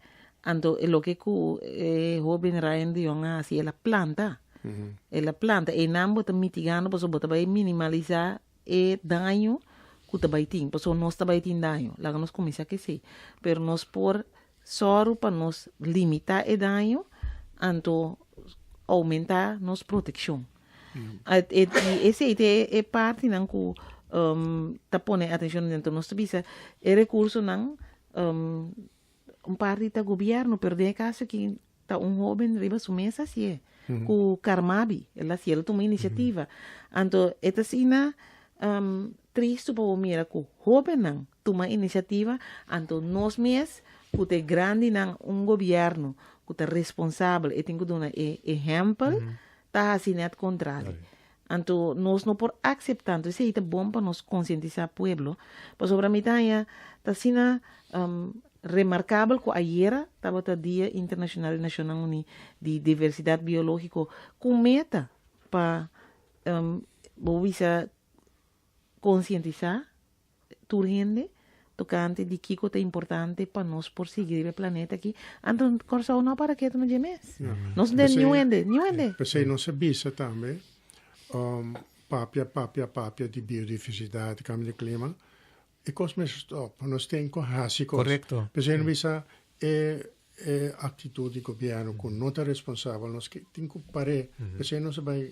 anto lo que Robin Ryan de Jonga assim ela planta. Ela planta e não bota mitigando, porque bota vai minimalizar o dano que tá vai ter, porque nós tá vai ter dano. Lá nós começa que sim, pero nós por soro para nós limitar o dano, anto aumentar nossa proteção. Esse é parte não que tá pondo atenção dentro do nosso bisa é recurso não parte do governo, pero de caso que tá jovem riba sumesa assim com Carmabi, ela se ela toma iniciativa, então esta sina triste para mira que jovem não toma iniciativa, então nós mesmos que te grande não governo que te responsável e tem que dar exemplo, tá assim net contrário. Então nós não por aceitar, isso é bom para nós conscientizar o povo, para sobre a mitad tá sina remarcável que ayer estava o Dia Internacional Nacional de Diversidade Biológica com meta para conscientizar toda gente tocante de que é importante para nós por seguir o planeta aqui. Então, corso não para que tu não gemes. Nós não temos Pensei não sabia também papia de biodiversidade, cambio de clima. E cosme stop, nós temos coragem. Correcto. Pensei não bisa atitude do governo com nota responsável, nós temos que parar. Pensei não se vai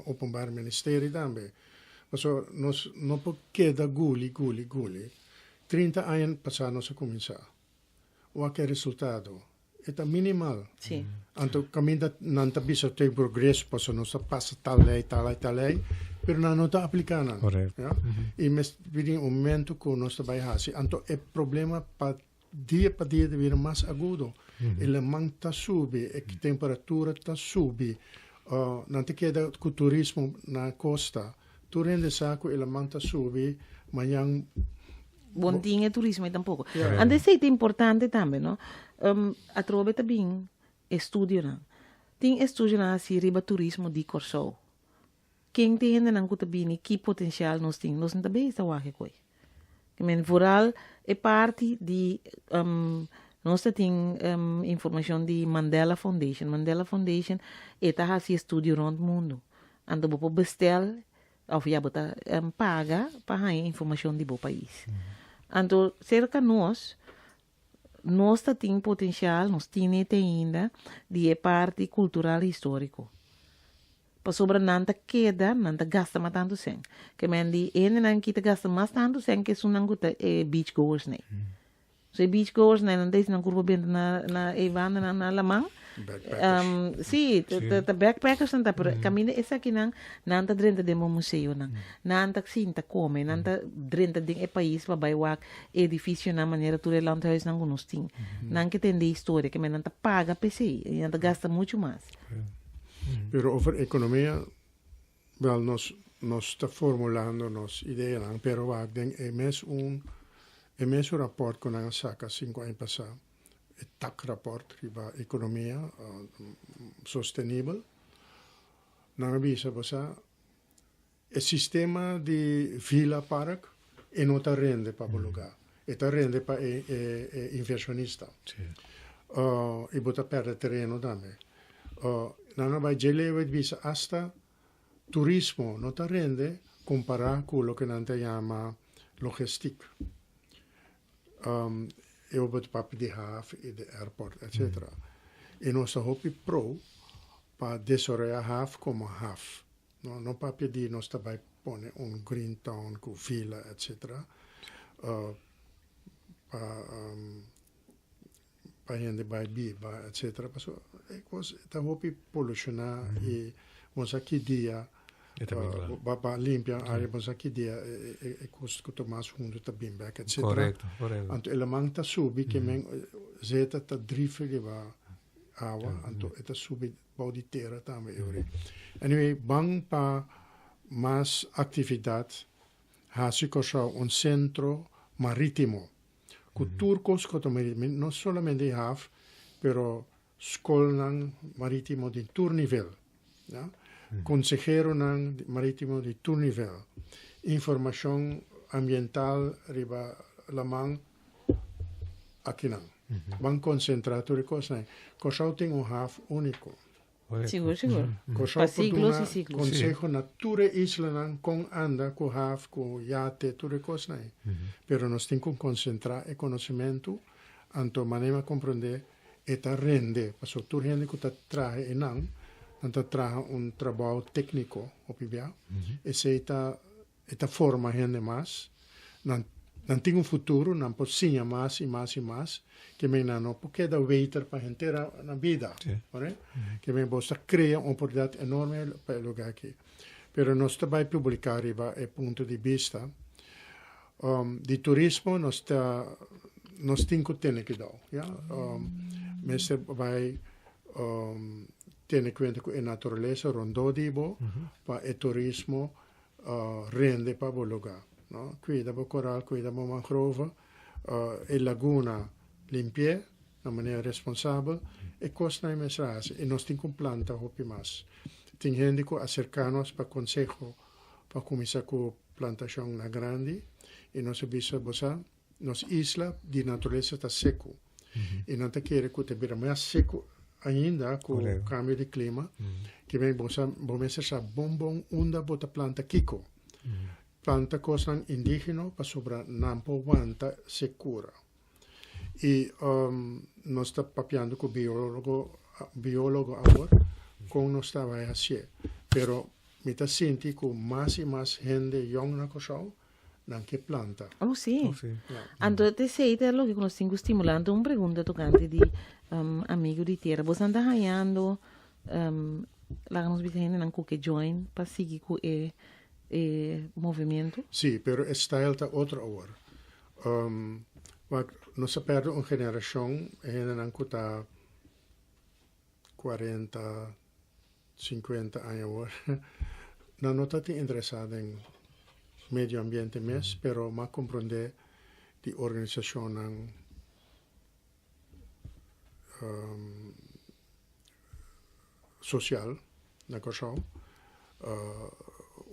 openbar o ministério também. Mas nós não podemos quedar guli. 30 anos passaram nós a começar. O que é resultado? É minimal. Sim. Então, caminho não está bisa ter progresso, porque nós passa tal lei, pero não está aplicando. Correto. Ja? E mas vem um momento que nós está vai fazer. Então, é problema para dia de vir mais agudo. Ele manta sube, a temperatura está sube. Não te queda com o turismo na costa. Tu rende saco, ele manta sube, manhã. Bom dia turismo tampouco. Antes é importante também, não? A trova também estudio não. Tem estudio na si riba turismo de Corsou. Quem tem ainda não cuta bem que potencial nós temos também está wahe coi. Que men vooral é parte de nós tem informação de Mandela Foundation. Mandela Foundation está assim estudio rond mundo. Ando bo bestel of já bota paga para a informação de bo país. Então, cerca nós tem potencial, nós temos ainda de parte cultural e histórico. Para sobre nanta queda, nanta gasta mais tanto sem. Que mendi, não kita gasta mais tanto sem que sunang guta beach goers né. So beach goers né, não tem na curva bem na evanda na Alamang. Sim, the backpackers nanta por caminho essa aqui nanta drenta de museu nanta sinta come, nanta drenta de país para baiwak edifício na maneira tudo landhuis nang nós ting. Nang que tem de história que nanta paga PC, nanta gasta muito mais. Pero over economia, wel, nós está formulando nos ideias, pero ik denk, é mesmo rapport que nós saca 5 anos passados, é TAC rapport riba economia sustentável, nós bisa basa, é sistema de vila park e não está rende para o lugar, está rende para inversionista, e bota perde terreno também. Não vai geler visa hasta turismo não te rende comparar com o que não te chama logística. Eu vou para de HAF e de airport, etc. E nós estamos pro para desenvolver HAF como HAF. Não para pedir nós também pôr green town com fila, etc. Para gente vai biba, etc. Mas estamos polucionar e vamos aqui dia para limpar a área, vamos aqui dia é custo que tomar fundo também, etc. Correto. Então ele manta subi que men zeta tá drifte va água, então eta subi body terra também. Anyway, bang pa mais atividade, hasi cosa centro marítimo. Turcos que não somente HAF, pero escola marítimo de todo nível. consejero ng marítimo de tu nivel, información ambiental riba lamang akinan. Van concentrado de cosas. Cosa tem un half único. Seguro, seguro. Cosa Pa siglos por y siglos. consejo na ture isla nan con anda con half con yate ture cosas. Pero nos tem que concentrar e conhecimento anto manema comprender eta rende. Paso tu rende que ta traje enan, anta traje un trabalho técnico opibia. E se eta forma rende mais. Não tem um futuro, não pode sim mais e mais e mais, que me não porque dá waiter para a gente na vida, né? Que me possa criar uma oportunidade enorme para o lugar aqui. Pero nós também publicar é ponto de vista de turismo nós temos que ter que dar, já? Mas vai ter que ver com a natureza rondodibo para o turismo rende para o lugar. No? Qui da coral, qui da mangrove, e laguna limpie, na maniera responsabile, e costa in mesrase, e nos tinc un planta hopi mas. Tin gente ko acercanos pa consejo, pa comienza con plantación na grandi, e nos bisa bosa, nos isla di naturaleza ta seco. E non te quiere que te vira mais seco ainda con il cambio di clima, che ven bosa, bomessa sa bonbon unda bota planta kiko. Planta cosas indígenas para sobra nampo guanta secura. E nós está papiando com biólogo agora, como nós estava assim. Pero me está sentindo que mais e mais gente young na cosa, não que planta. Oh, sim. Oh, sì. Ando te sei te lo che nós estamos estimulando uma pergunta tocante de amigo de terra. Você anda ganhando lá nos bitens não que join para seguir com movimento? Sì, però está outra hora. Nós perdemos uma geração e ainda não está 40, 50 anos agora. Não está interessada em meio ambiente mesmo, pero mas compreender de organização social na cosa,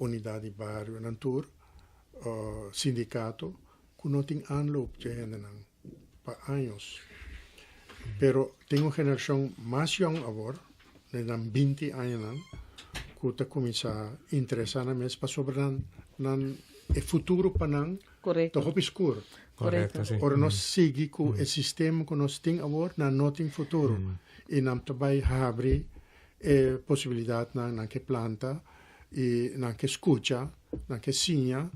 unidade de bairro, nantur, sindicato, que não tem anloop para anos. Pero tem uma geração mais jovem agora, de 20 anos, que está começando a interessar mesmo para sobre o futuro para nós, Correto. está escuro. Corretto, sì. Ora nós seguimos com o sistema que nós temos agora, não tem futuro. E nós também abrimos a possibilidade na que planta, e na que escucha, na que signa,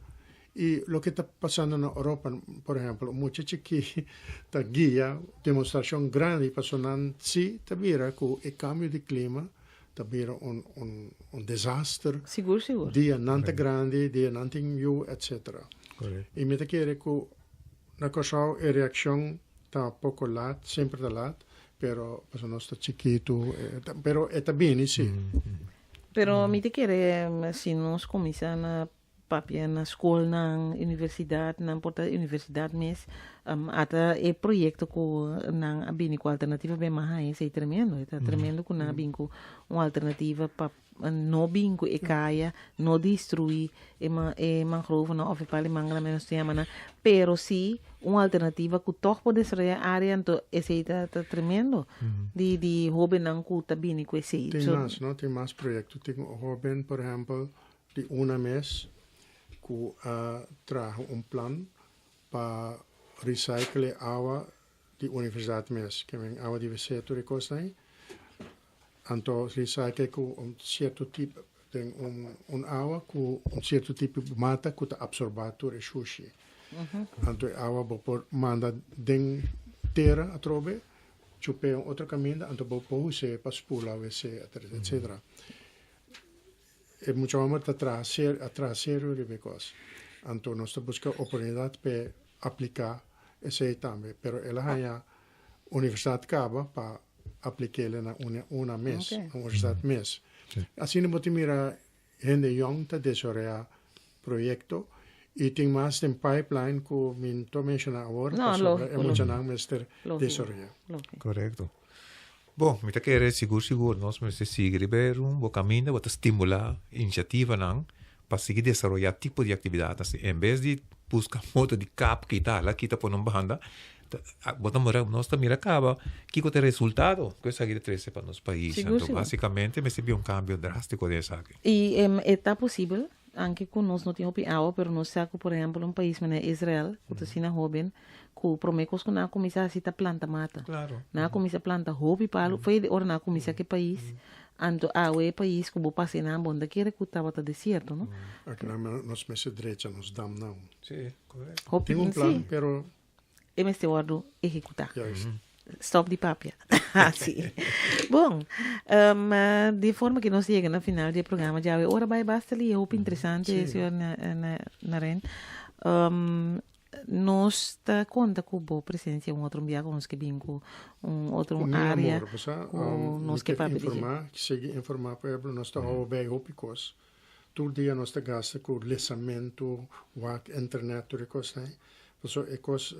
e o que está passando na Europa, por exemplo, muitos que está guia, demonstração grande para sonar, sim, está vira que o cambio de clima, está vira desastre, Seguro, seguro. dia nanta grande, dia nanta inviu, etc. Corretto. E me quer que na cosa a reação está pouco lá, sempre está lá, pero pues não está chiquito, pero está bem, sim. Pero mi te quiere, si nos comienzan a papia na school, na universidade, na porta universidade mes, ata e proyecto ko nang abini ko alternativa be mahai, sei tremendo, está tremendo ko na binko uma alternativa pa no binko e kaya, no destruir e mangrove no of pali mangala menos temana, pero si uma alternativa que toch pode ser área então esse está tremendo de hobby nang ku tabini ko esse Tem mais, não? Tem mais projetos. Tem um jovem, por exemplo, de uma mês que traz plano para reciclar água de universidade mês, que vem água de WC, e coisas aí. Então, recicla com certo tipo, tem água com certo tipo de mata que está absorvado o sushi. Então, a água pode mandar dentro terra a trove, chupar outro caminho, então pode usar para espular o WC, etc. E muitas vezes está trazer de coisas. Então, nós buscamos oportunidade para aplicar esse também. Mas ela a universidade acaba para aplicar na uma mês, na universidade mês. Assim, não pode mirar gente young para desenvolver projeto. E tem mais tem pipeline que eu mencionar agora, para emocionar o mestre desenvolver. Corretto. Bom, me quer seguro nós mas seguir um bom caminho, bota estimular iniciativa não para seguir desenvolver tipo de atividade assim, em vez de buscar modo de cap que tá lá que tá por uma banda, bota nós também acaba que tem resultado, que é trece para nosso país, então basicamente me se vê cambio drástico dessa aqui. E é possível anche con nós não temos opinião, pero nós saco, por exemplo, país como Israel, que está sendo jovem, que promete que na comissão se tá planta mata. Claro. Na comissão planta hobby para foi hora na comissão que país, anto é país que vou passar na bonda que era que estava deserto, não? Aqui nós meses direita nos dam não. Sim, correto. Tem plano, pero é mais hora executar. Yes. Stop de papia. Sim. Bom, de forma que nós chegamos no final do programa, já ora vai basta ali, é muito interessante, senhor Naren. Nós está conta com boa presença um outro dia com que vem com outro área com nós que para informar, que seguir informar para o nós está bem opicos. Todo dia nós está gasta com lançamento, internet, coisa, né? Então, é coisa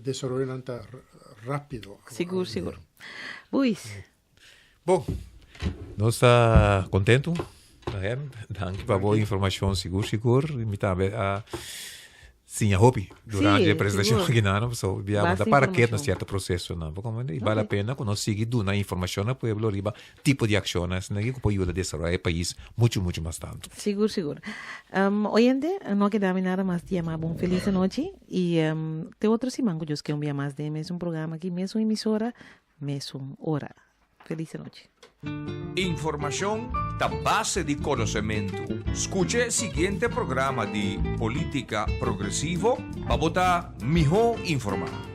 desenvolvimento rápido. Seguro. Pois. Bom, nós está contento, danke para boa informação, seguro, e me também sim, a hobby durante a apresentação aqui não, so viamo da para que no certo processo não, e vale a pena quando seguir dando informação para o riba tipo de ações, né, que pode ajudar a desenvolver o país muito mais tanto. Seguro. Oyente, não queda nada mais dia mais bom feliz noite e tem outro semana que eu mais de mesmo programa aqui, mesmo emissora, mesmo hora. Feliz noite. Información da base de conocimiento. Escuche el siguiente programa de Política Progresivo para votar mejor informado.